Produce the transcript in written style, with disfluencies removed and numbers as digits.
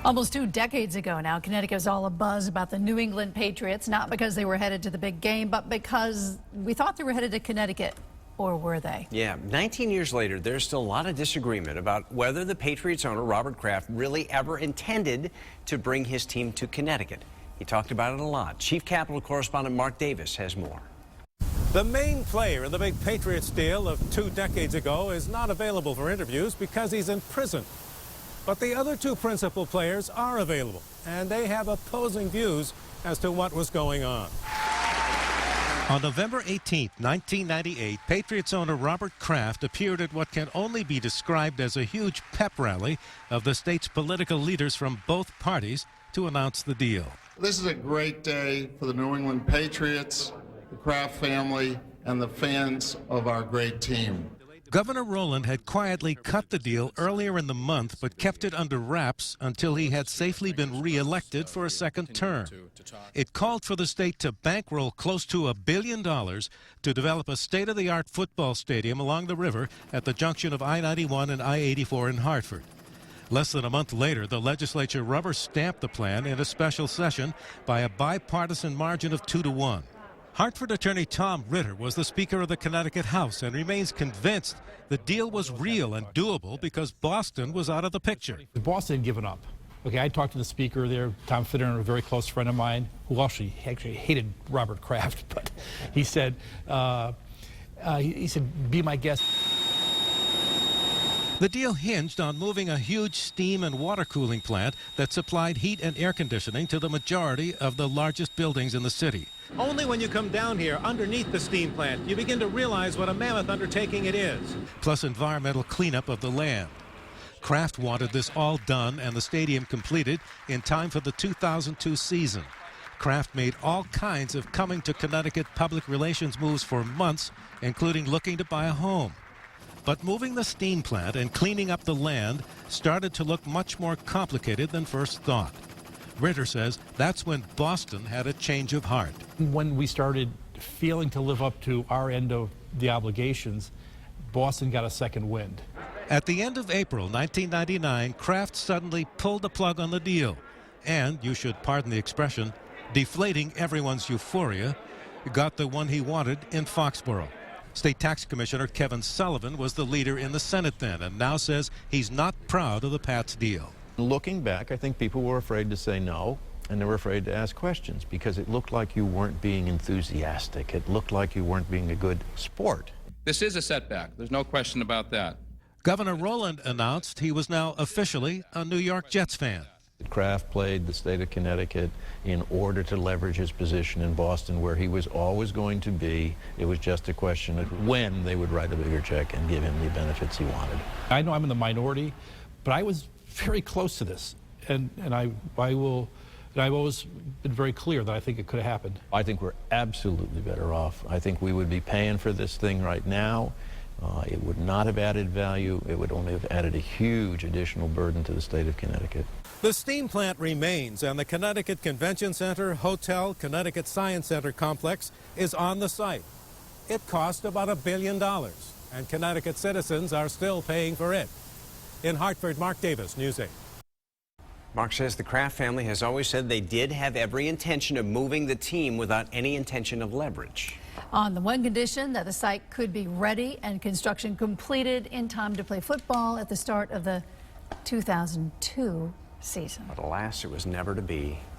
Almost 2 decades ago now, Connecticut was all abuzz about the New England Patriots, not because they were headed to the big game, but because we thought they were headed to Connecticut. Or were they? Yeah, 19 years later, there's still a lot of disagreement about whether the Patriots owner, Robert Kraft, really ever intended to bring his team to Connecticut. He talked about it a lot. Chief Capital correspondent Mark Davis has more. The main player in the big Patriots deal of 2 decades ago is not available for interviews because he's in prison. But the other 2 principal players are available, and they have opposing views as to what was going on. On November 18, 1998, Patriots owner Robert Kraft appeared at what can only be described as a huge pep rally of the state's political leaders from both parties to announce the deal. This is a great day for the New England Patriots, the Kraft family, and the fans of our great team. Governor Rowland had quietly cut the deal earlier in the month, but kept it under wraps until he had safely been re-elected for a second term. It called for the state to bankroll close to $1 billion to develop a state-of-the-art football stadium along the river at the junction of I-91 and I-84 in Hartford. Less than a month later, the legislature rubber-stamped the plan in a special session by a bipartisan margin of 2-1. Hartford attorney Tom Ritter was the Speaker of the Connecticut House and remains convinced the deal was real and doable because Boston was out of the picture. Boston had given up. Okay, I talked to the Speaker there, Tom Fitter, a very close friend of mine, who actually hated Robert Kraft, but he said, be my guest. The deal hinged on moving a huge steam and water cooling plant that supplied heat and air conditioning to the majority of the largest buildings in the city. Only when you come down here underneath the steam plant, you begin to realize what a mammoth undertaking it is. Plus environmental cleanup of the land. Kraft wanted this all done and the stadium completed in time for the 2002 season. Kraft made all kinds of coming to Connecticut public relations moves for months, including looking to buy a home. But moving the steam plant and cleaning up the land started to look much more complicated than first thought. Ritter says that's when Boston had a change of heart. When we started failing to live up to our end of the obligations, Boston got a second wind. At the end of April 1999, Kraft suddenly pulled the plug on the deal. And, you should pardon the expression, deflating everyone's euphoria, got the one he wanted in Foxborough. State Tax Commissioner Kevin Sullivan was the leader in the Senate then and now says he's not proud of the Pats deal. Looking back, I think people were afraid to say no, and they were afraid to ask questions because it looked like you weren't being enthusiastic. It looked like you weren't being a good sport. This is a setback. There's no question about that. Governor Rowland announced he was now officially a New York Jets fan. Kraft played the state of Connecticut in order to leverage his position in Boston, where he was always going to be. It was just a question of when they would write a bigger check and give him the benefits he wanted. I know I'm in the minority, but I was very close to this, and I've always been very clear that I think it could have happened. I think we're absolutely better off. I think we would be paying for this thing right now. It would not have added value. It would only have added a huge additional burden to the state of Connecticut. The steam plant remains, and the Connecticut Convention Center, Hotel, Connecticut Science Center complex is on the site. It cost about $1 billion, and Connecticut citizens are still paying for it. In Hartford, Mark Davis, News 8. Mark says the Kraft family has always said they did have every intention of moving the team without any intention of leverage. On the one condition that the site could be ready and construction completed in time to play football at the start of the 2002 season. But alas, it was never to be.